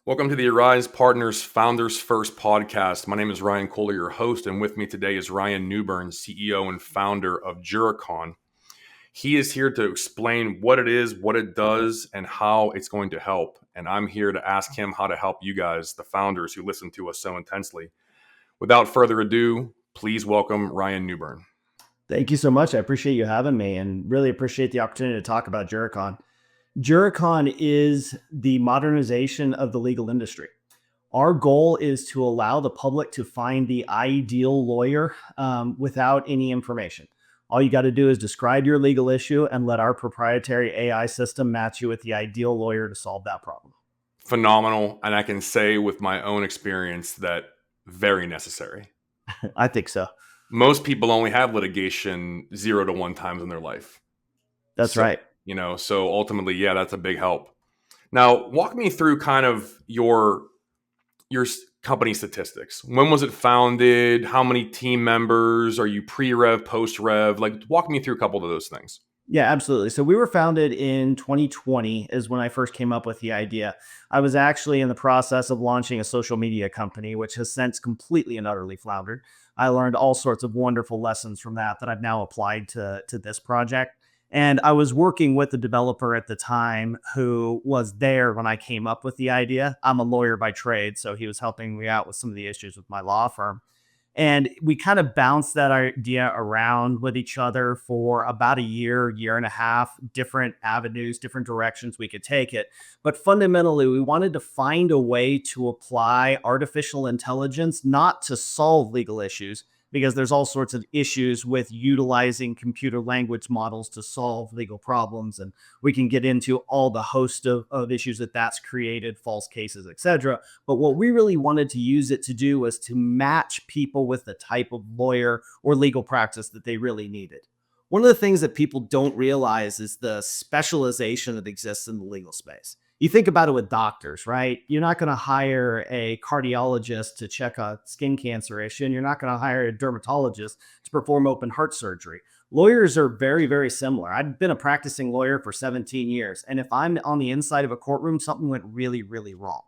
Welcome to the ARIISE Partners Founders First podcast. My name is Ryan Kohler, your host, and with me today is Ryan Newburn, CEO and founder of JuriCon. He is here to explain what it is, what it does, and how it's going to help. And I'm here to ask him how to help you guys, the founders who listen to us so intensely. Without further ado, please welcome Ryan Newburn. Thank you so much. I appreciate you having me and really appreciate the opportunity to talk about JuriCon. JuriCon is the modernization of the legal industry. Our goal is to allow the public to find the ideal lawyer without any information. All you got to do is describe your legal issue and let our proprietary AI system match you with the ideal lawyer to solve that problem. Phenomenal. And I can say with my own experience that very necessary. I think so. Most people only have litigation 0 to 1 times in their life. That's right. So ultimately, yeah, that's a big help. Now, walk me through kind of your company statistics. When was it founded? How many team members? Are you pre-rev, post-rev? Walk me through a couple of those things. Yeah, absolutely. So we were founded in 2020 is when I first came up with the idea. I was actually in the process of launching a social media company, which has since completely and utterly floundered. I learned all sorts of wonderful lessons from that I've now applied to this project. And I was working with the developer at the time who was there when I came up with the idea. I'm a lawyer by trade, so he was helping me out with some of the issues with my law firm. And we kind of bounced that idea around with each other for about a year and a half, different avenues, different directions we could take it. But fundamentally, we wanted to find a way to apply artificial intelligence, not to solve legal issues, because there's all sorts of issues with utilizing computer language models to solve legal problems. And we can get into all the host of issues that's created, false cases, etc. But what we really wanted to use it to do was to match people with the type of lawyer or legal practice that they really needed. One of the things that people don't realize is the specialization that exists in the legal space. You think about it with doctors, right? You're not going to hire a cardiologist to check a skin cancer issue, and you're not going to hire a dermatologist to perform open heart surgery. Lawyers are very, very similar. I've been a practicing lawyer for 17 years. And if I'm on the inside of a courtroom, something went really, really wrong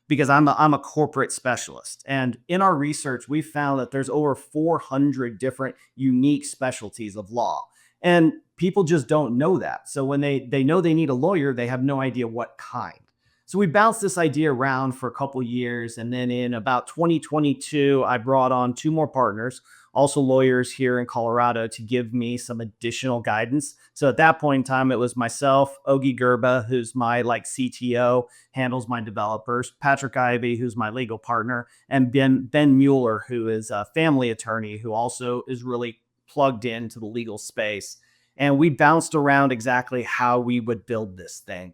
because I'm a corporate specialist. And in our research, we found that there's over 400 different unique specialties of law. And people just don't know that. So when they know they need a lawyer, they have no idea what kind. So we bounced this idea around for a couple years. And then in about 2022, I brought on 2 more partners, also lawyers here in Colorado, to give me some additional guidance. So at that point in time, it was myself, Ogi Gerba, who's my CTO, handles my developers, Patrick Ivey, who's my legal partner, and Ben Mueller, who is a family attorney, who also is really plugged into the legal space. And we bounced around exactly how we would build this thing.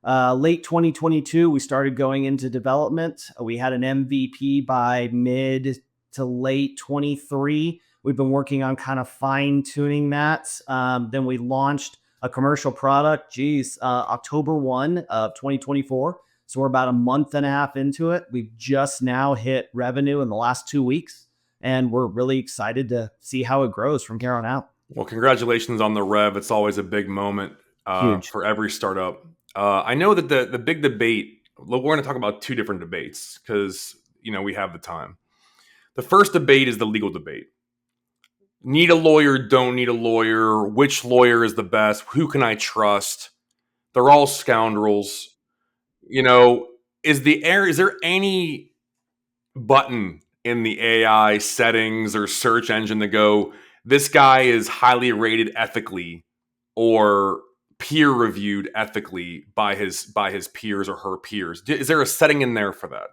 Late 2022, we started going into development. We had an MVP by mid to late 23. We've been working on kind of fine tuning that. Then we launched a commercial product, October 1 of 2024. So we're about a month and a half into it. We've just now hit revenue in the last 2 weeks. And we're really excited to see how it grows from here on out. Well, congratulations on the rev. It's always a big moment for every startup. I know that the big debate, we're going to talk about 2 different debates because, we have the time. The first debate is the legal debate. Need a lawyer, don't need a lawyer. Which lawyer is the best? Who can I trust? They're all scoundrels. Is there any button in the AI settings or search engine to go, this guy is highly rated ethically or peer reviewed ethically by his peers or her peers? Is there a setting in there for that?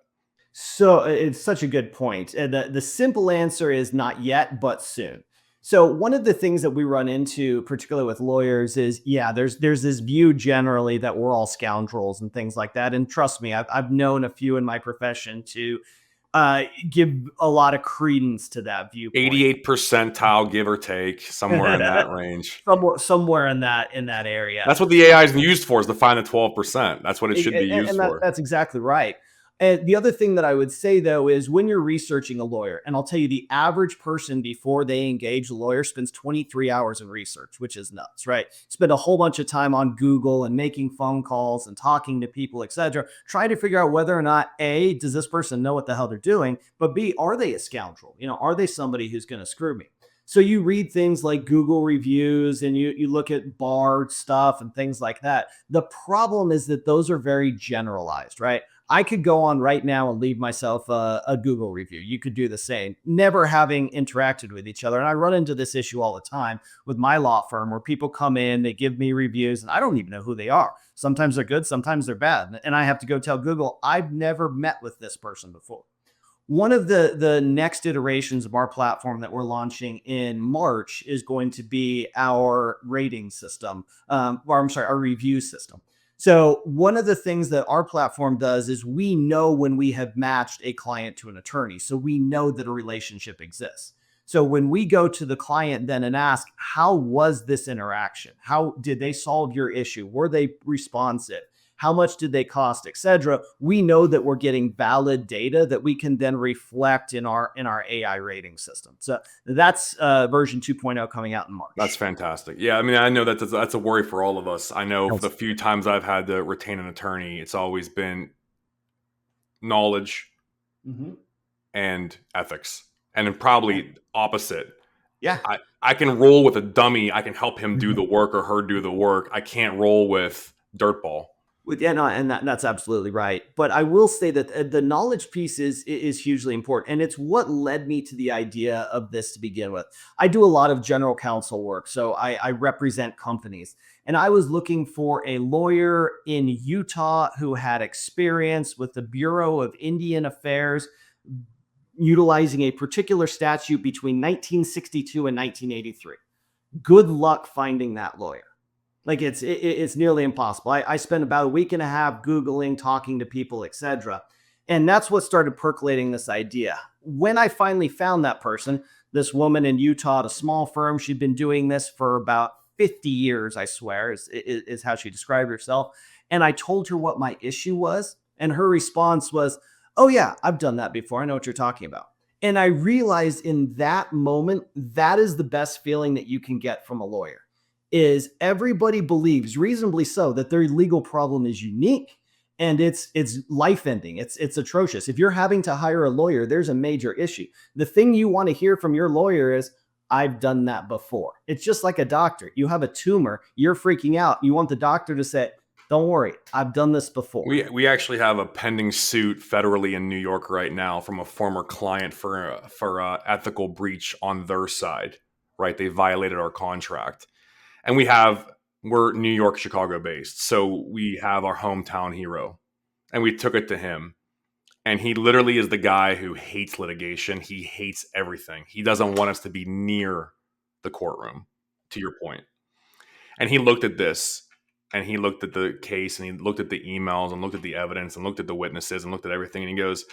So it's such a good point. And the simple answer is not yet, but soon. So one of the things that we run into, particularly with lawyers, is there's this view generally that we're all scoundrels and things like that. And trust me, I've known a few in my profession to give a lot of credence to that viewpoint. 88 percentile, give or take, somewhere in that range. Somewhere in that area. That's what the AI is used for, is to find the 12%. That's what it should be used for. That's exactly right. And the other thing that I would say, though, is when you're researching a lawyer, and I'll tell you, the average person before they engage a lawyer spends 23 hours in research, which is nuts, right? Spend a whole bunch of time on Google and making phone calls and talking to people, etc., trying to figure out whether or not A, does this person know what the hell they're doing, but B, are they a scoundrel? Are they somebody who's going to screw me? So you read things like Google reviews and you look at bar stuff and things like that. The problem is that those are very generalized, right? I could go on right now and leave myself a Google review. You could do the same, never having interacted with each other. And I run into this issue all the time with my law firm where people come in, they give me reviews, and I don't even know who they are. Sometimes they're good, sometimes they're bad. And I have to go tell Google, I've never met with this person before. One of the next iterations of our platform that we're launching in March is going to be our rating system, or I'm sorry, our review system. So one of the things that our platform does is we know when we have matched a client to an attorney. So we know that a relationship exists. So when we go to the client then and ask, how was this interaction? How did they solve your issue? Were they responsive? How much did they cost, etc.? We know that we're getting valid data that we can then reflect in our AI rating system. So that's version 2.0 coming out in March. That's fantastic. Yeah, I mean, I know that's a worry for all of us. I know for the few times I've had to retain an attorney, it's always been knowledge and ethics, and then probably opposite. Yeah. I can roll with a dummy. I can help him do the work or her do the work. I can't roll with dirtball. Yeah, no, and that's absolutely right. But I will say that the knowledge piece is hugely important, and it's what led me to the idea of this to begin with. I do a lot of general counsel work, so I represent companies, and I was looking for a lawyer in Utah who had experience with the Bureau of Indian Affairs utilizing a particular statute between 1962 and 1983. Good luck finding that lawyer. Like it's nearly impossible. I spent about a week and a half Googling, talking to people, etc. And that's what started percolating this idea. When I finally found that person, this woman in Utah at a small firm, she'd been doing this for about 50 years, I swear, is how she described herself. And I told her what my issue was. And her response was, oh, yeah, I've done that before. I know what you're talking about. And I realized in that moment, that is the best feeling that you can get from a lawyer. Is everybody believes, reasonably so, that their legal problem is unique and it's life ending. It's atrocious. If you're having to hire a lawyer, there's a major issue. The thing you want to hear from your lawyer is, I've done that before. It's just like a doctor. You have a tumor, you're freaking out. You want the doctor to say, don't worry, I've done this before. We actually have a pending suit federally in New York right now from a former client for ethical breach on their side. Right, they violated our contract. And we're New York, Chicago based. So we have our hometown hero and we took it to him. And he literally is the guy who hates litigation. He hates everything. He doesn't want us to be near the courtroom, to your point. And he looked at this and he looked at the case and he looked at the emails and looked at the evidence and looked at the witnesses and looked at everything. And he goes,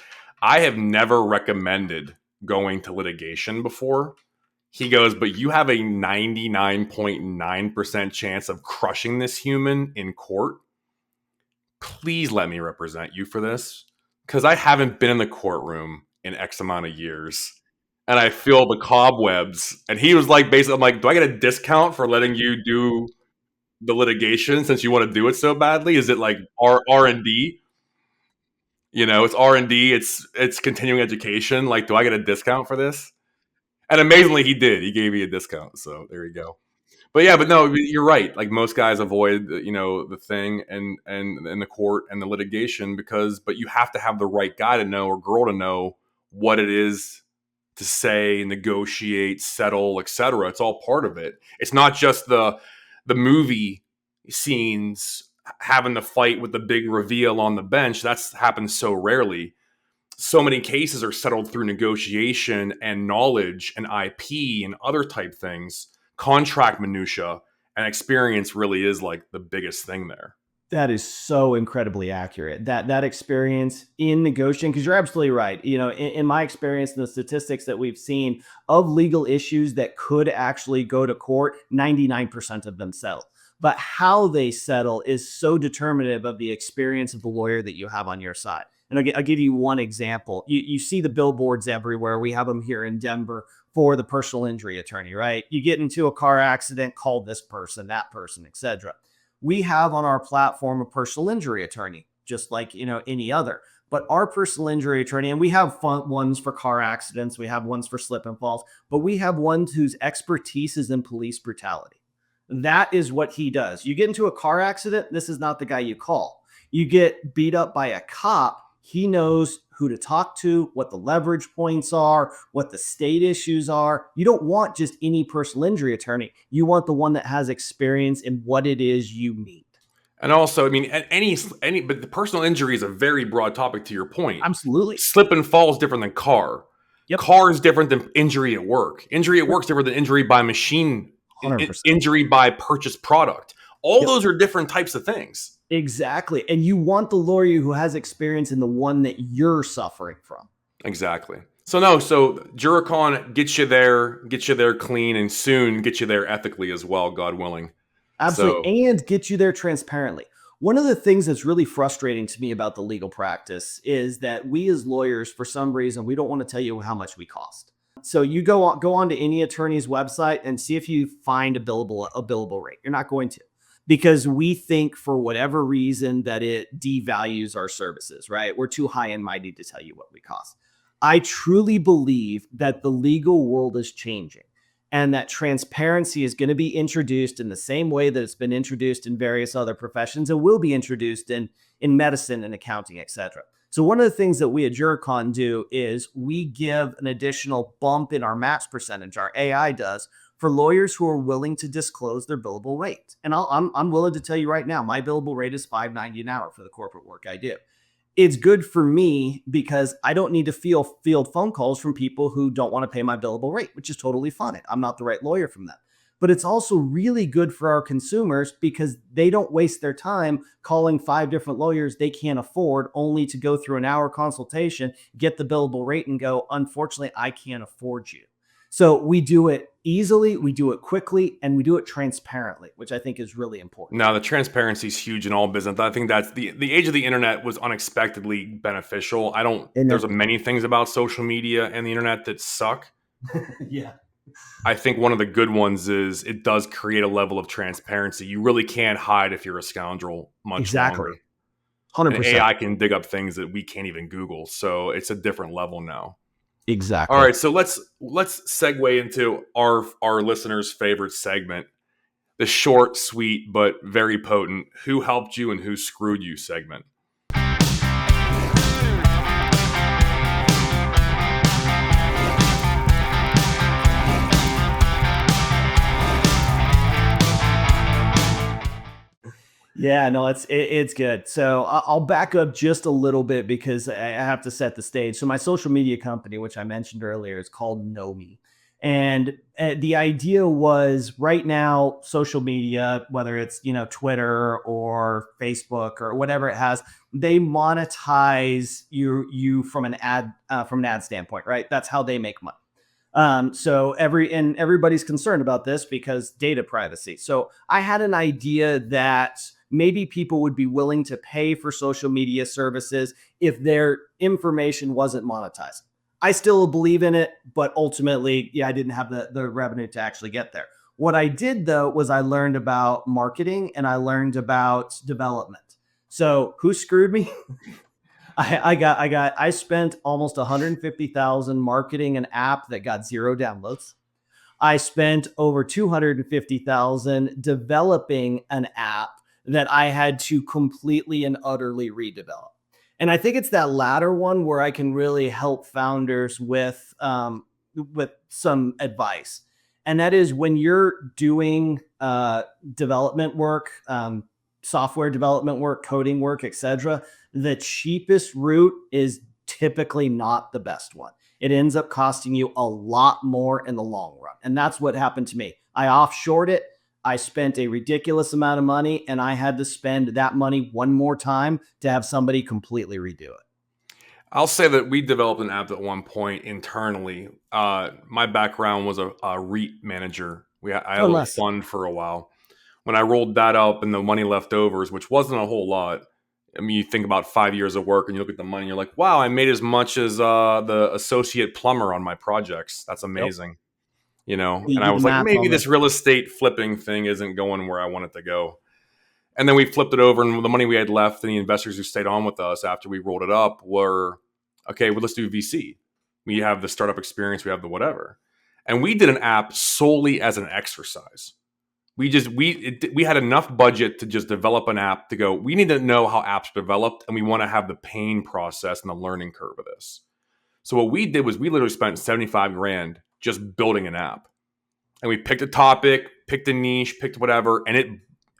I have never recommended going to litigation before. He goes, but you have a 99.9% chance of crushing this human in court. Please let me represent you for this. Because I haven't been in the courtroom in X amount of years. And I feel the cobwebs. And he was like, basically, I'm like, do I get a discount for letting you do the litigation since you want to do it so badly? Is it like R&D? It's R&D. It's continuing education. Like, do I get a discount for this? And amazingly, he did. He gave me a discount. So there you go. But yeah, but no, you're right. Like most guys avoid, the thing and the court and the litigation but you have to have the right guy to know or girl to know what it is to say, negotiate, settle, etc. It's all part of it. It's not just the movie scenes having the fight with the big reveal on the bench. That's happened so rarely. So many cases are settled through negotiation and knowledge and IP and other type things, contract minutia, and experience really is like the biggest thing there. That is so incredibly accurate. That experience in negotiating, because you're absolutely right. In my experience, and the statistics that we've seen of legal issues that could actually go to court, 99% of them settle. But how they settle is so determinative of the experience of the lawyer that you have on your side. And I'll give you one example. You see the billboards everywhere. We have them here in Denver for the personal injury attorney, right? You get into a car accident, call this person, that person, etc. We have on our platform a personal injury attorney, just like any other. But our personal injury attorney, and we have ones for car accidents, we have ones for slip and falls, but we have ones whose expertise is in police brutality. That is what he does. You get into a car accident, this is not the guy you call. You get beat up by a cop, he knows who to talk to, what the leverage points are, what the state issues are. You don't want just any personal injury attorney. You want the one that has experience in what it is you need. And also, I mean, but the personal injury is a very broad topic to your point. Absolutely. Slip and fall is different than car. Yep. Car is different than injury at work. Injury at work is different than injury by machine, 100%. Injury by purchased product. All those are different types of things. Exactly. And you want the lawyer who has experience in the one that you're suffering from. Exactly. So JuriCon gets you there clean, and soon get you there ethically as well, God willing. Absolutely. And get you there transparently. One of the things that's really frustrating to me about the legal practice is that we as lawyers, for some reason, we don't want to tell you how much we cost. So you go on to any attorney's website and see if you find a billable rate. You're not going to, because we think for whatever reason that it devalues our services, right? We're too high and mighty to tell you what we cost. I truly believe that the legal world is changing, and that transparency is going to be introduced in the same way that it's been introduced in various other professions and will be introduced in medicine and accounting, etc. So one of the things that we at JuriCon do is we give an additional bump in our match percentage, our AI does, for lawyers who are willing to disclose their billable rate. And I'm willing to tell you right now, my billable rate is $5.90 an hour for the corporate work I do. It's good for me because I don't need to field phone calls from people who don't want to pay my billable rate, which is totally fine. I'm not the right lawyer from them. But it's also really good for our consumers because they don't waste their time calling 5 different lawyers they can't afford, only to go through an hour consultation, get the billable rate, and go, unfortunately, I can't afford you. So we do it easily, we do it quickly, and we do it transparently, which I think is really important. Now, the transparency is huge in all business. I think that's the age of the internet was unexpectedly beneficial. There's many things about social media and the internet that suck. Yeah. I think one of the good ones is it does create a level of transparency. You really can't hide if you're a scoundrel much longer. 100%. And AI can dig up things that we can't even Google. So it's a different level now. Exactly. All right, so let's segue into our listeners' favorite segment, the short, sweet, but very potent "Who helped you and who screwed you" segment. Yeah, no, it's good. So I'll back up just a little bit because I have to set the stage. So my social media company, which I mentioned earlier, is called Know Me. And the idea was right now, social media, whether it's, Twitter or Facebook or whatever it has, they monetize you from an ad standpoint, right? That's how they make money. So everybody's concerned about this because data privacy. So I had an idea that maybe people would be willing to pay for social media services if their information wasn't monetized. I still believe in it, but ultimately, I didn't have the revenue to actually get there. What I did though was I learned about marketing and I learned about development. So who screwed me? I spent almost 150,000 marketing an app that got 0 downloads. I spent over 250,000 developing an app that I had to completely and utterly redevelop. And I think it's that latter one where I can really help founders with some advice. And that is when you're doing development work, software development work, coding work, etc., the cheapest route is typically not the best one. It ends up costing you a lot more in the long run. And that's what happened to me. I offshored it. I spent a ridiculous amount of money, and I had to spend that money one more time to have somebody completely redo it. I'll say that we developed an app at one point internally. My background was a REIT manager. I had a fund for a while. When I rolled that up and the money left overs, which wasn't a whole lot, I mean, you think about 5 years of work and you look at the money and you're like, wow, I made as much as the associate plumber on my projects. That's Yep. amazing. You know, You and I do the was like, math maybe on the this real estate flipping thing isn't going where I want it to go. And then we flipped it over, and the money we had left and the investors who stayed on with us after we rolled it up were, okay, well, let's do VC. We have the startup experience, we have the whatever. And we did an app solely as an exercise. We had enough budget to just develop an app to go, we need to know how apps are developed, and we want to have the pain process and the learning curve of this. So what we did was we literally spent 75 grand just building an app. And we picked a topic, picked a niche, picked whatever, and it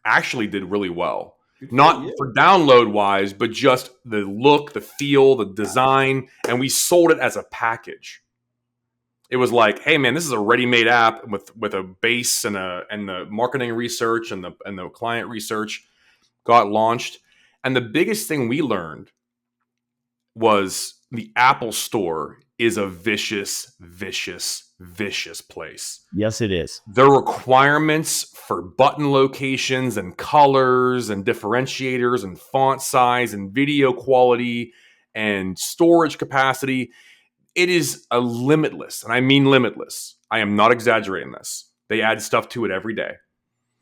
actually did really well. Not for download wise, but just the look, the feel, the design, and we sold it as a package. It was like, hey man, this is a ready-made app with a base and the marketing research and the client research got launched. And the biggest thing we learned was the Apple Store is a vicious, vicious, vicious place. Yes, it is. The requirements for button locations and colors and differentiators and font size and video quality and storage capacity, it is a limitless, and I mean limitless. I am not exaggerating this. They add stuff to it every day.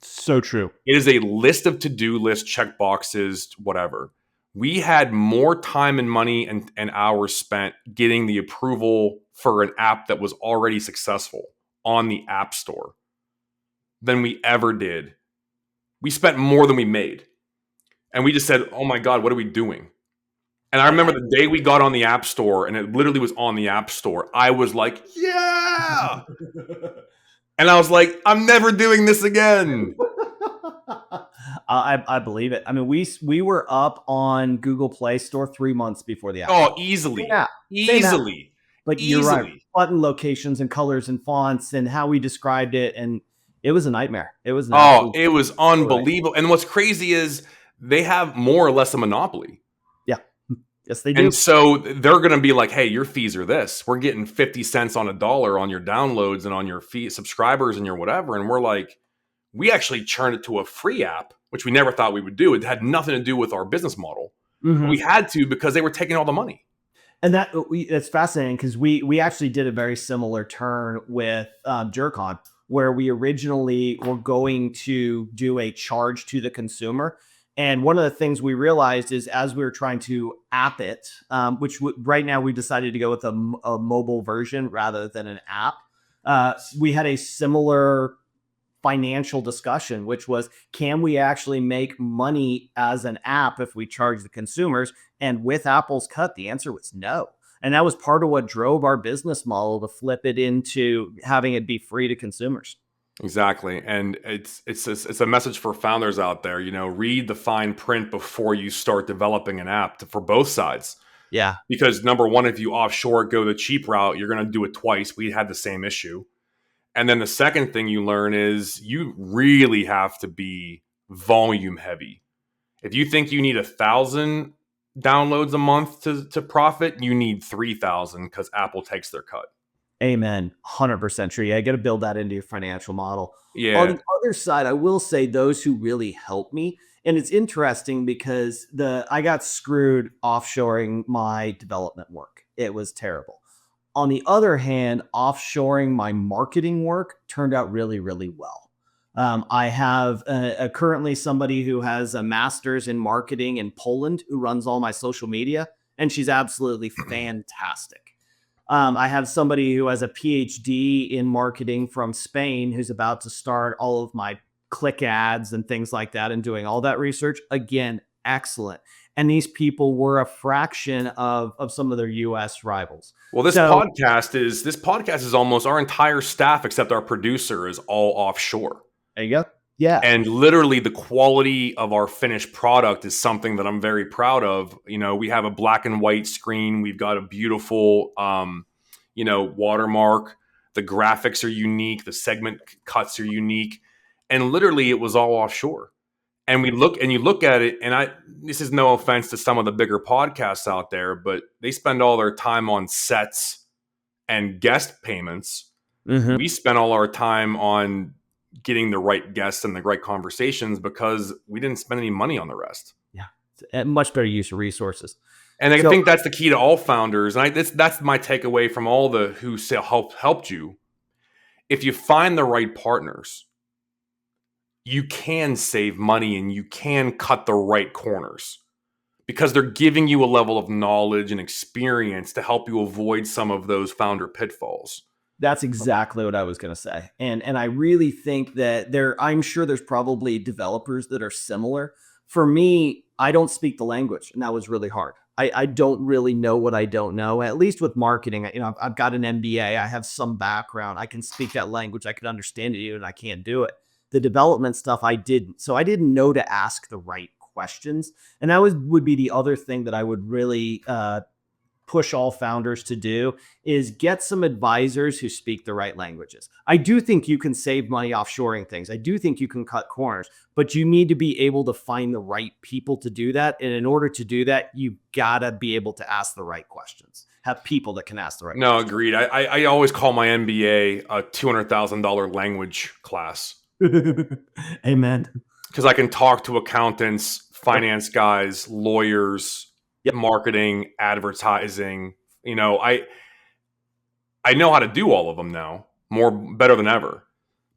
So true. It is a list of to-do lists, check boxes, whatever. We had more time and money and hours spent getting the approval for an app that was already successful on the App Store than we ever did. We spent more than we made. And we just said, oh my God, what are we doing? And I remember the day we got on the App Store and it literally was on the App Store, I was like, yeah. And I was like, I'm never doing this again. I believe it. I mean, we were up on Google Play Store 3 months before the app. Oh, easily. Yeah. Easily. But you're right. Button locations and colors and fonts and how we described it. And it was a nightmare. It was it was unbelievable. And what's crazy is they have more or less a monopoly. Yeah. Yes, they do. And so they're going to be like, hey, your fees are this. We're getting 50 cents on a dollar on your downloads and on your fee subscribers and your whatever. And we're like, we actually churned it to a free app, which we never thought we would do. It had nothing to do with our business model. Mm-hmm. We had to because they were taking all the money. And that's fascinating because we actually did a very similar turn with JuriCon, where we originally were going to do a charge to the consumer. And one of the things we realized is as we were trying to app it, which right now we decided to go with a mobile version rather than an app, we had a similar financial discussion, which was, can we actually make money as an app if we charge the consumers? And with Apple's cut, the answer was no. And that was part of what drove our business model to flip it into having it be free to consumers. Exactly. And it's a message for founders out there, read the fine print before you start developing an app for both sides. Yeah. Because number one, if you offshore go the cheap route, you're going to do it twice. We had the same issue. And then the second thing you learn is you really have to be volume heavy. If you think you need 1,000 downloads a month to profit, you need 3,000 because Apple takes their cut. Amen. 100% true. Yeah, you got to build that into your financial model. Yeah. On the other side, I will say those who really helped me, and it's interesting because I got screwed offshoring my development work. It was terrible. On the other hand, offshoring my marketing work turned out really, really well. I have currently somebody who has a master's in marketing in Poland who runs all my social media, and she's absolutely fantastic. I have somebody who has a PhD in marketing from Spain who's about to start all of my click ads and things like that and doing all that research. Again, excellent. And these people were a fraction of some of their US rivals. Well, this podcast is almost our entire staff except our producer is all offshore. There you go. Yeah. And literally the quality of our finished product is something that I'm very proud of. We have a black and white screen. We've got a beautiful, watermark. The graphics are unique. The segment cuts are unique. And literally it was all offshore. And you look at it, and this is no offense to some of the bigger podcasts out there, but they spend all their time on sets and guest payments. Mm-hmm. We spent all our time on getting the right guests and the right conversations because we didn't spend any money on the rest. Yeah, much better use of resources. And I So think that's the key to all founders. And that's my takeaway from all the who helped you. If you find the right partners, you can save money and you can cut the right corners because they're giving you a level of knowledge and experience to help you avoid some of those founder pitfalls. that's exactly what I was going to say. And I really think that I'm sure there's probably developers that are similar. For me, I don't speak the language, and that was really hard. I don't really know what I don't know. At least with marketing, I've got an MBA. I have some background. I can speak that language. I can understand it, even I can't do it. The development stuff I didn't. So I didn't know to ask the right questions. And that would be the other thing that I would really push all founders to do is get some advisors who speak the right languages. I do think you can save money offshoring things. I do think you can cut corners, but you need to be able to find the right people to do that. And in order to do that, you gotta be able to ask the right questions. Have people that can ask the right No, questions. agreed. I always call my MBA a $200,000 language class. Amen. Because I can talk to accountants, finance guys, lawyers, Yep. marketing, advertising. I know how to do all of them now, better than ever.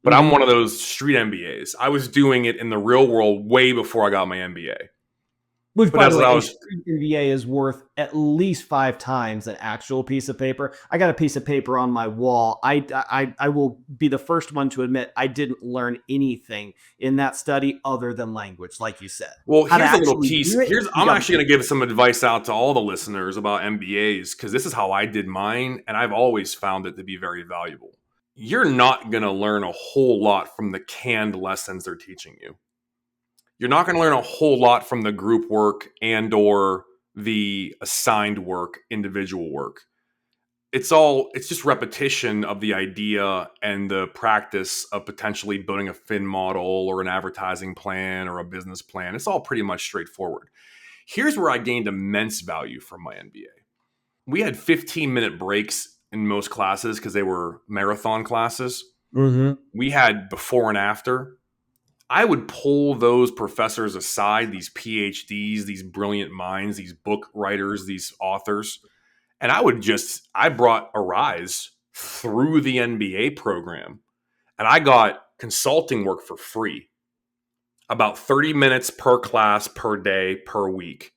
But I'm one of those street MBAs. I was doing it in the real world way before I got my MBA. Which, But by that's the what way, I a was. street MBA is worth at least 5 times an actual piece of paper. I got a piece of paper on my wall. I will be the first one to admit I didn't learn anything in that study other than language, like you said. Well, How to here's a little actually piece. do it, you I'm got actually going to give some advice out to all the listeners about MBAs because this is how I did mine, and I've always found it to be very valuable. You're not going to learn a whole lot from the canned lessons they're teaching you. You're not going to learn a whole lot from the group work and or the assigned work, individual work. It's just repetition of the idea and the practice of potentially building a fin model or an advertising plan or a business plan. It's all pretty much straightforward. Here's where I gained immense value from my MBA. We had 15-minute breaks in most classes because they were marathon classes. We had before and after. I would pull those professors aside, these PhDs, these brilliant minds, these book writers, these authors, and I brought ARIISE through the MBA program, and I got consulting work for free, about 30 minutes per class, per day, per week.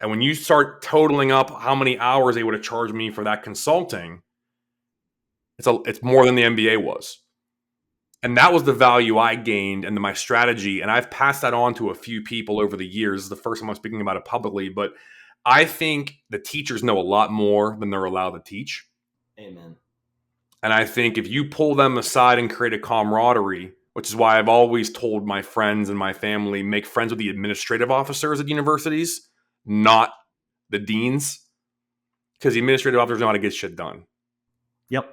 And when you start totaling up how many hours they would have charged me for that consulting, it's more than the MBA was. And that was the value I gained and my strategy. And I've passed that on to a few people over the years. This is the first time I'm speaking about it publicly, but I think the teachers know a lot more than they're allowed to teach. Amen. And I think if you pull them aside and create a camaraderie, which is why I've always told my friends and my family, make friends with the administrative officers at universities, not the deans, because the administrative officers know how to get shit done. Yep.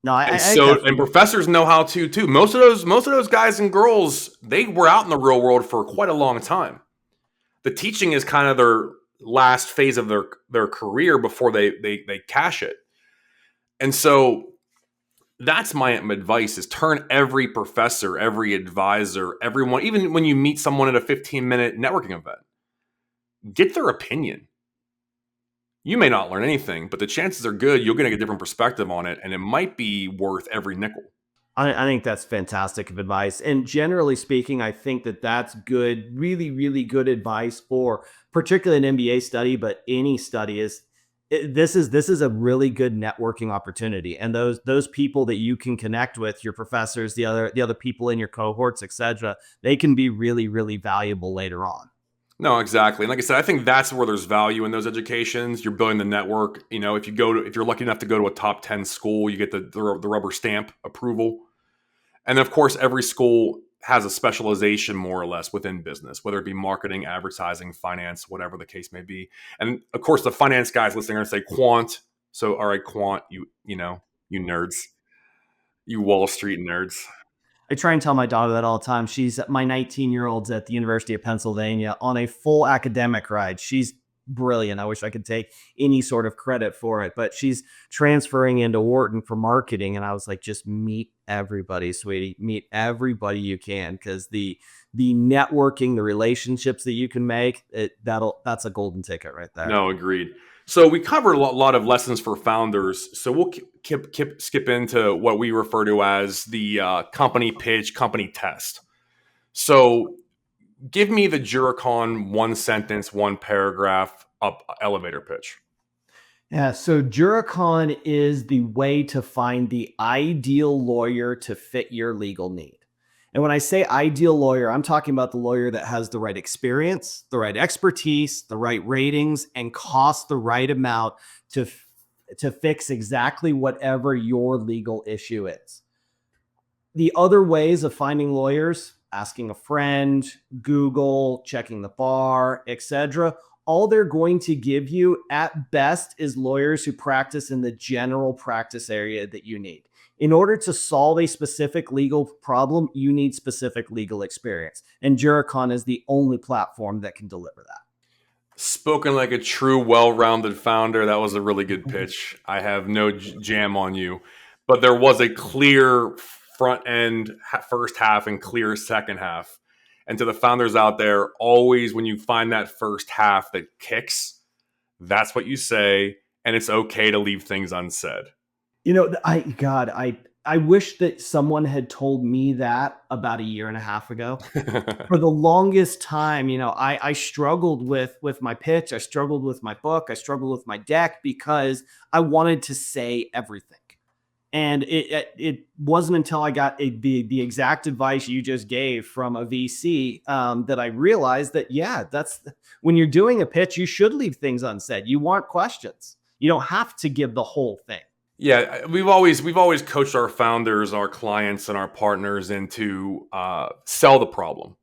No, I And professors know how to too. Most of those guys and girls, they were out in the real world for quite a long time. The teaching is kind of their last phase of their career before they cash it. And so that's my advice is turn every professor, every advisor, everyone, even when you meet someone at a 15-minute networking event, get their opinion. You may not learn anything, but the chances are good you're going to get a different perspective on it, and it might be worth every nickel. I think that's fantastic of advice. And generally speaking, I think that that's good, really, really good advice for particularly an MBA study, but any study this is a really good networking opportunity. And those people that you can connect with, your professors, the other people in your cohorts, etc., they can be really, really valuable later on. No, exactly. And like I said, I think that's where there's value in those educations. You're building the network. If you're lucky enough to go to a top 10 school, you get the rubber stamp approval. And of course, every school has a specialization more or less within business, whether it be marketing, advertising, finance, whatever the case may be. And of course, the finance guys listening are going to say quant. So, all right, quant, you nerds, you Wall Street nerds. I try and tell my daughter that all the time. She's my 19-year-old's at the University of Pennsylvania on a full academic ride. She's brilliant. I wish I could take any sort of credit for it, but she's transferring into Wharton for marketing. And I was like, just meet everybody, sweetie. Meet everybody you can, because the networking, the relationships that you can make, that's a golden ticket right there. No, agreed. So we covered a lot of lessons for founders. So we'll skip into what we refer to as the company pitch, company test. So give me the JuriCon 1 sentence, 1 paragraph up elevator pitch. Yeah, so JuriCon is the way to find the ideal lawyer to fit your legal need. And when I say ideal lawyer, I'm talking about the lawyer that has the right experience, the right expertise, the right ratings, and costs the right amount to fix exactly whatever your legal issue is. The other ways of finding lawyers, asking a friend, Google, checking the bar, etc., all they're going to give you at best is lawyers who practice in the general practice area that you need. In order to solve a specific legal problem, you need specific legal experience. And JuriCon is the only platform that can deliver that. Spoken like a true, well-rounded founder. That was a really good pitch. I have no jam on you, but there was a clear front end first half and clear second half. And to the founders out there, always when you find that first half that kicks, that's what you say, and it's okay to leave things unsaid. You know, I wish that someone had told me that about a year and a half ago. For the longest time, I struggled with my pitch. I struggled with my book. I struggled with my deck because I wanted to say everything. And it wasn't until I got the exact advice you just gave from a VC that I realized that, yeah, when you're doing a pitch, you should leave things unsaid. You want questions. You don't have to give the whole thing. Yeah, we've always coached our founders, our clients, and our partners into sell the problem.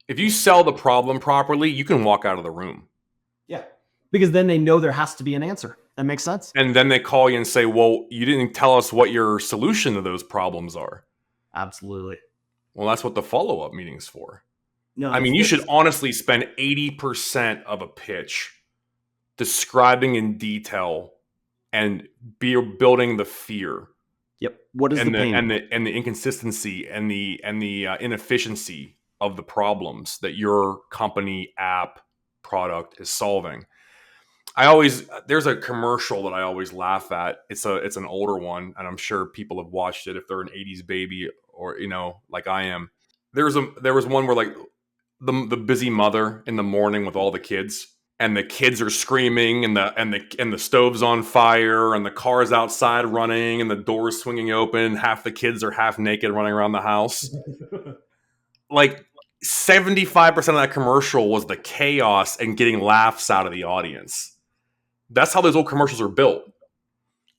If you sell the problem properly, you can walk out of the room. Yeah, because then they know there has to be an answer. That makes sense. And then they call you and say, well, you didn't tell us what your solution to those problems are. Absolutely. Well, that's what the follow-up meeting's for. No, I mean, you should honestly spend 80% of a pitch describing in detail and building the fear. Yep. What is the pain? And the inconsistency and the inefficiency of the problems that your company, app, product is solving. There's a commercial that I always laugh at. It's an older one, and I'm sure people have watched it if they're an 80s baby or like I am. There was one where like the busy mother in the morning with all the kids, and the kids are screaming, and the stove's on fire, and the car's outside running, and the door's swinging open. Half the kids are half naked running around the house. Like 75% of that commercial was the chaos and getting laughs out of the audience. That's how those old commercials are built.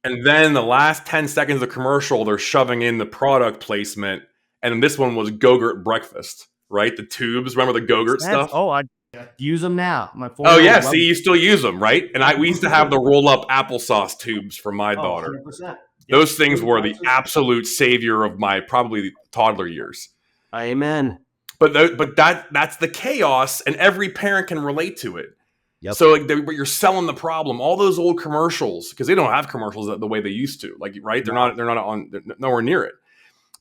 And then the last 10 seconds of the commercial, they're shoving in the product placement. And this one was Go-Gurt breakfast, right? The tubes. Remember the Go-Gurt stuff? Oh, I use them now. Oh, yeah. See, you still use them, right? And we used to have the roll-up applesauce tubes for my daughter. 100%. Those things were the absolute savior of my probably toddler years. Amen. But that's the chaos, and every parent can relate to it. Yep. So like you're selling the problem. All those old commercials, because they don't have commercials the way they used to. Like, right? They're nowhere near it.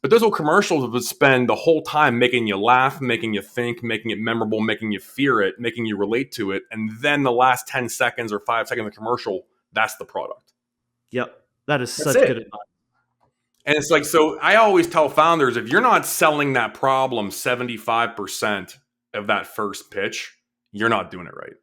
But those old commercials would spend the whole time making you laugh, making you think, making it memorable, making you fear it, making you relate to it. And then the last 10 seconds or 5 seconds of the commercial, that's the product. Yep. That is such good advice. And it's like, so I always tell founders, if you're not selling that problem 75% of that first pitch, you're not doing it right.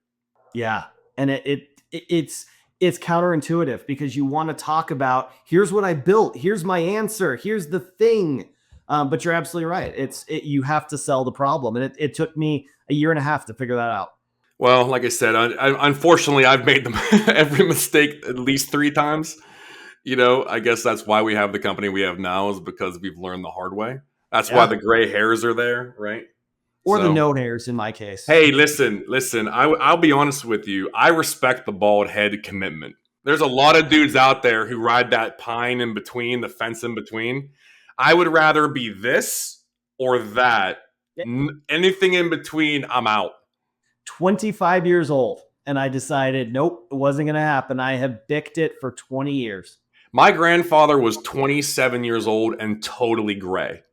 Yeah. And it's counterintuitive because you want to talk about, here's what I built, here's my answer, here's the thing. But you're absolutely right. You have to sell the problem. And it took me a year and a half to figure that out. Well, like I said, unfortunately, I've made every mistake at least 3 times. I guess that's why we have the company we have now, is because we've learned the hard way. That's why the gray hairs are there, right? Or the no hairs in my case. Hey, listen. I'll be honest with you. I respect the bald head commitment. There's a lot of dudes out there who ride that pine in between, the fence in between. I would rather be this or that. Anything in between, I'm out. 25 years old, and I decided, nope, it wasn't going to happen. I have bicked it for 20 years. My grandfather was 27 years old and totally gray.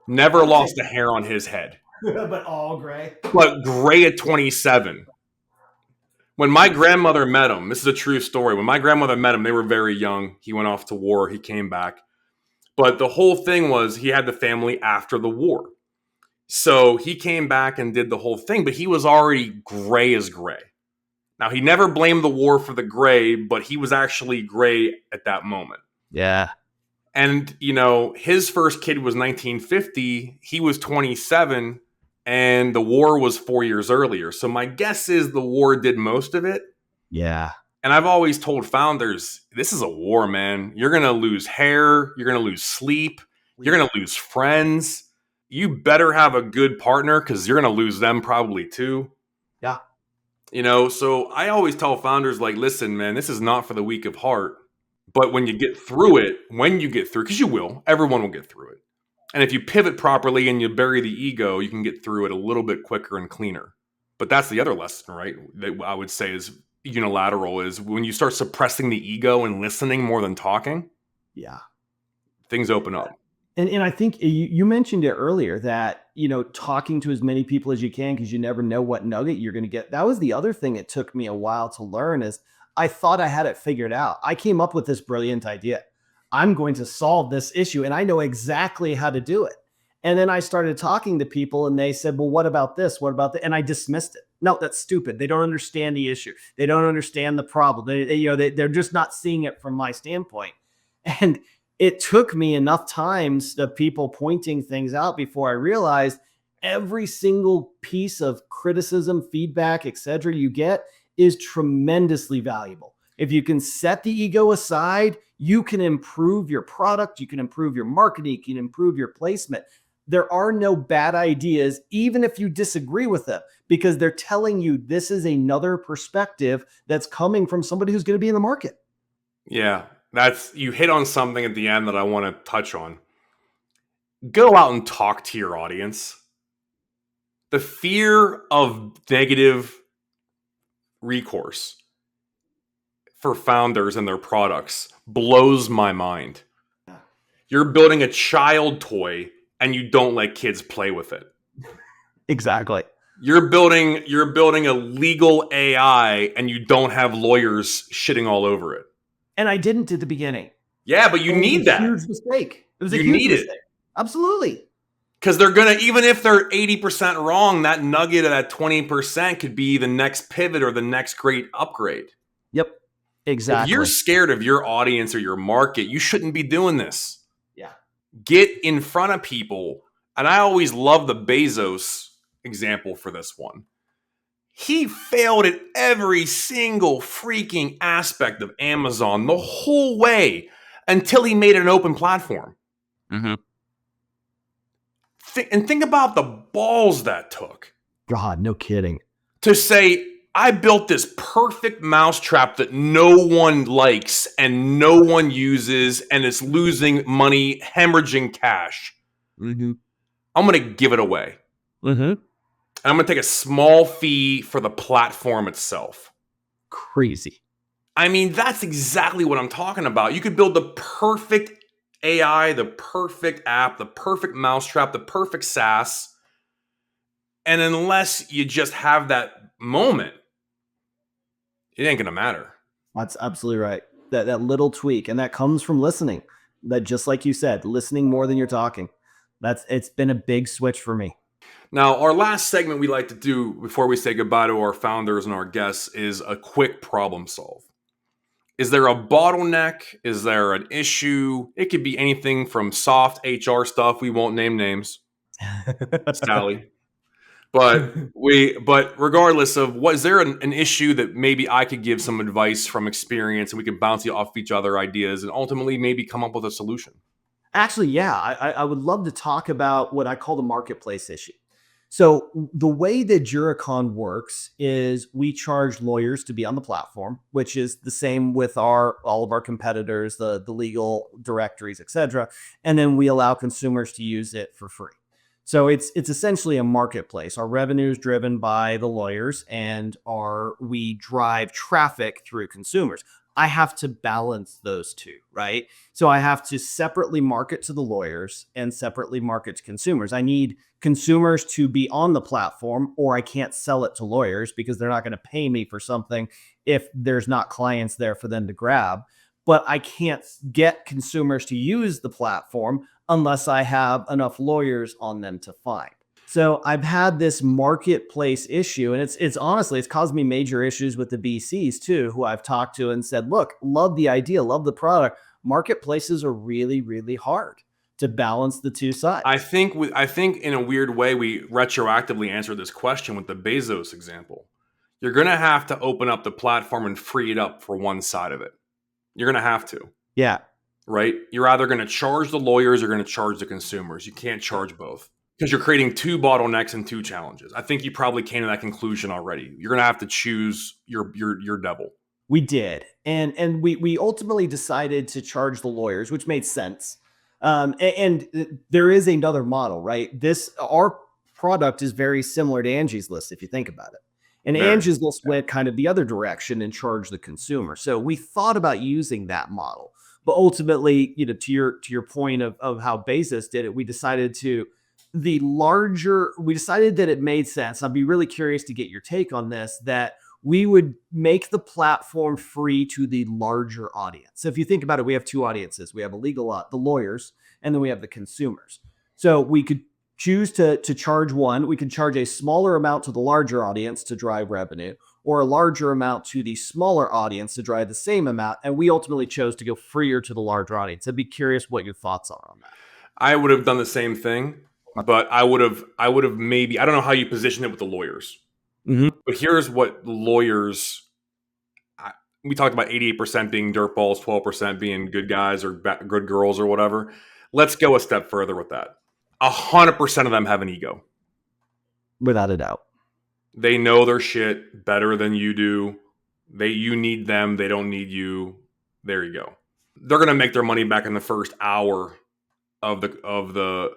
Never lost a hair on his head. But all gray. But gray at 27. When my grandmother met him, this is a true story. When my grandmother met him, they were very young. He went off to war. He came back. But the whole thing was he had the family after the war. So he came back and did the whole thing, but he was already gray as gray. Now, he never blamed the war for the gray, but he was actually gray at that moment. Yeah. And, you know, his first kid was 1950. He was 27, and the war was 4 years earlier. So my guess is the war did most of it. Yeah. And I've always told founders, this is a war, man. You're going to lose hair. You're going to lose sleep. You're going to lose friends. You better have a good partner because you're going to lose them probably too. Yeah. You know, so I always tell founders, like, listen, man, this is not for the weak of heart. But when you get through it, because you will, everyone will get through it. And if you pivot properly and you bury the ego, you can get through it a little bit quicker and cleaner. But that's the other lesson, right? That I would say is unilateral, is when you start suppressing the ego and listening more than talking. Yeah. Things open up. And I think you mentioned it earlier that, talking to as many people as you can, because you never know what nugget you're going to get. That was the other thing it took me a while to learn is I thought I had it figured out. I came up with this brilliant idea. I'm going to solve this issue and I know exactly how to do it. And then I started talking to people and they said, well, what about this? What about that? And I dismissed it. No, that's stupid. They don't understand the issue. They don't understand the problem. They're just not seeing it from my standpoint. And it took me enough times of people pointing things out before I realized every single piece of criticism, feedback, etc. you get is tremendously valuable. If you can set the ego aside, you can improve your product, you can improve your marketing, you can improve your placement. There are no bad ideas, even if you disagree with them, because they're telling you this is another perspective that's coming from somebody who's going to be in the market. Yeah. You hit on something at the end that I want to touch on. Go out and talk to your audience. The fear of negative recourse for founders and their products blows my mind. You're building a child toy and you don't let kids play with it. Exactly. You're building a legal AI and you don't have lawyers shitting all over it. And I didn't at the beginning. Yeah, but you need that. Huge mistake. It was a huge mistake. Absolutely. Because they're going to, even if they're 80% wrong, that nugget of that 20% could be the next pivot or the next great upgrade. Yep. Exactly. If you're scared of your audience or your market, you shouldn't be doing this. Yeah. Get in front of people. And I always love the Bezos example for this one. He failed at every single freaking aspect of Amazon the whole way until he made it an open platform. Mm-hmm. And think about the balls that took. God, no kidding. To say, I built this perfect mousetrap that no one likes and no one uses and it's losing money, hemorrhaging cash. Mm-hmm. I'm going to give it away. Mm-hmm. I'm going to take a small fee for the platform itself. Crazy. I mean, that's exactly what I'm talking about. You could build the perfect AI, the perfect app, the perfect mousetrap, the perfect SaaS. And unless you just have that moment, it ain't going to matter. That's absolutely right. That little tweak. And that comes from listening. That, just like you said, listening more than you're talking. It's been a big switch for me. Now, our last segment we like to do before we say goodbye to our founders and our guests is a quick problem solve. Is there a bottleneck? Is there an issue? It could be anything from soft HR stuff. We won't name names. Sally. But regardless of is there an issue that maybe I could give some advice from experience and we can bounce off each other ideas and ultimately maybe come up with a solution? Actually, yeah, I would love to talk about what I call the marketplace issue. So the way that JuriCon works is we charge lawyers to be on the platform, which is the same with all of our competitors, the legal directories, etc. And then we allow consumers to use it for free. So it's essentially a marketplace. Our revenue is driven by the lawyers and we drive traffic through consumers. I have to balance those two, right? So I have to separately market to the lawyers and separately market to consumers. I need consumers to be on the platform, or I can't sell it to lawyers because they're not going to pay me for something if there's not clients there for them to grab. But I can't get consumers to use the platform unless I have enough lawyers on them to find. So I've had this marketplace issue, and it's honestly it's caused me major issues with the VCs too, who I've talked to and said, "Look, love the idea, love the product. Marketplaces are really, really hard to balance the two sides." I think in a weird way we retroactively answered this question with the Bezos example. You're going to have to open up the platform and free it up for one side of it. You're going to have to. Yeah. Right? You're either going to charge the lawyers or going to charge the consumers. You can't charge both because you're creating two bottlenecks and two challenges. I think you probably came to that conclusion already. You're going to have to choose your devil. We did. And we ultimately decided to charge the lawyers, which made sense. And there is another model, right? Our product is very similar to Angie's List, if you think about it. And Angie's List went kind of the other direction and charged the consumer. So we thought about using that model. But ultimately, to your point of how Bezos did it, we decided that it made sense. I'd be really curious to get your take on this, that we would make the platform free to the larger audience. So if you think about it, we have two audiences. We have the lawyers, and then we have the consumers. So we could choose to charge one. We could charge a smaller amount to the larger audience to drive revenue, or a larger amount to the smaller audience to drive the same amount. And we ultimately chose to go freer to the larger audience. I'd be curious what your thoughts are on that. I would have done the same thing, but I would have maybe, I don't know how you position it with the lawyers. Mm-hmm. But here's what lawyers, we talked about 88% being dirtballs, 12% being good guys or good girls or whatever. Let's go a step further with that. 100% of them have an ego. Without a doubt. They know their shit better than you do. You need them. They don't need you. There you go. They're going to make their money back in the first hour of the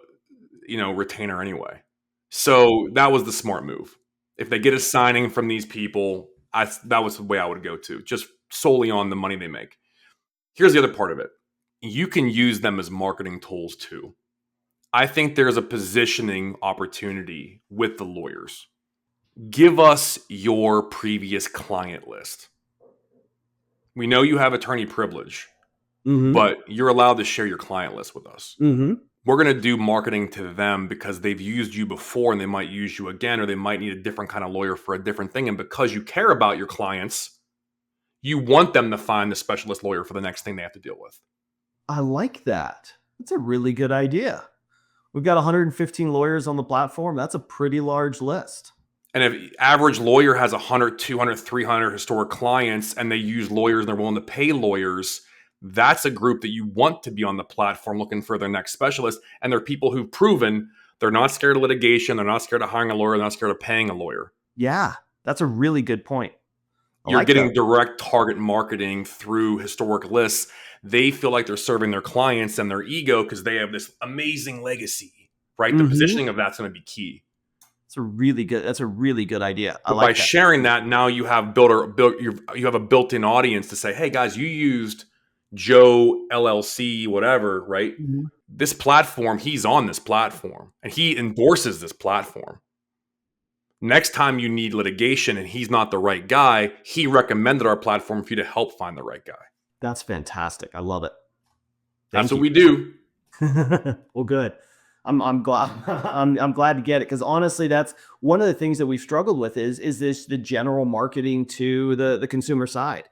retainer anyway. So that was the smart move. If they get a signing from these people, that was the way I would go to, just solely on the money they make. Here's the other part of it. You can use them as marketing tools too. I think there's a positioning opportunity with the lawyers. Give us your previous client list. We know you have attorney privilege, but you're allowed to share your client list with us. Mm-hmm. We're going to do marketing to them because they've used you before and they might use you again, or they might need a different kind of lawyer for a different thing. And because you care about your clients, you want them to find the specialist lawyer for the next thing they have to deal with. I like that. That's a really good idea. We've got 115 lawyers on the platform. That's a pretty large list. And if average lawyer has 100, 200, 300 historic clients and they use lawyers and they're willing to pay lawyers, that's a group that you want to be on the platform looking for their next specialist. And they're people who've proven they're not scared of litigation. They're not scared of hiring a lawyer. They're not scared of paying a lawyer. Yeah, that's a really good point. You're getting direct target marketing through historic lists. They feel like they're serving their clients and their ego because they have this amazing legacy, right? The positioning of that's going to be key. That's a really good idea. But by sharing that, now you have you have a built-in audience to say, hey guys, you used Joe LLC, whatever, right? Mm-hmm. This platform, he's on this platform and he endorses this platform. Next time you need litigation and he's not the right guy, he recommended our platform for you to help find the right guy. That's fantastic. I love it. That's what we do. Well, good. I'm glad I'm glad to get it, because honestly, that's one of the things that we've struggled with is this the general marketing to the consumer side.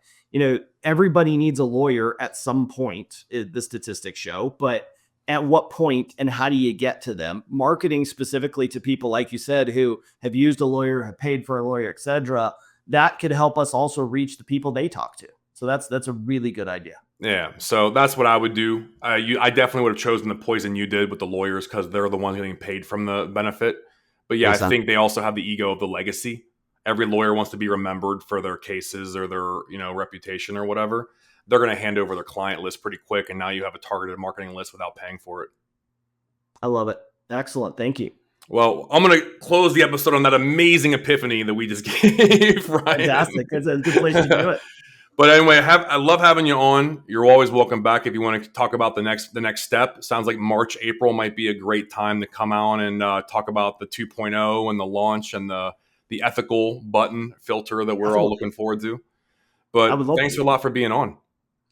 Everybody needs a lawyer at some point, the statistics show, but at what point and how do you get to them? Marketing specifically to people, like you said, who have used a lawyer, have paid for a lawyer, etc., that could help us also reach the people they talk to. So that's a really good idea. Yeah, so that's what I would do. I definitely would have chosen the poison you did with the lawyers because they're the ones getting paid from the benefit. But yeah, I think they also have the ego of the legacy. Every lawyer wants to be remembered for their cases or their reputation or whatever. They're going to hand over their client list pretty quick, and now you have a targeted marketing list without paying for it. I love it. Excellent. Thank you. Well, I'm going to close the episode on that amazing epiphany that we just gave, right? Fantastic. That's a good place to do it. But anyway, I love having you on. You're always welcome back if you want to talk about the next step. It sounds like March, April might be a great time to come on and talk about the 2.0 and the launch and the ethical button filter that we're all Absolutely. looking forward to. I But would love thanks a to. lot for being on.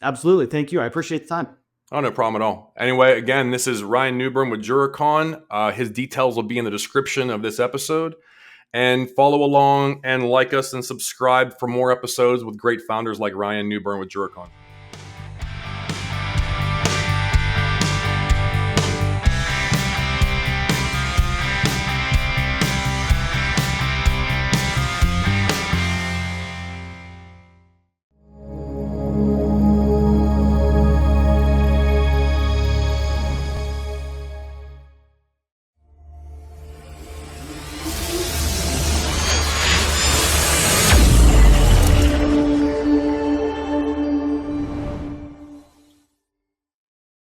Absolutely. Thank you. I appreciate the time. Oh, no problem at all. Anyway, again, this is Ryan Newburn with JuriCon. His details will be in the description of this episode. And follow along and like us and subscribe for more episodes with great founders like Ryan Newburn with JuriCon.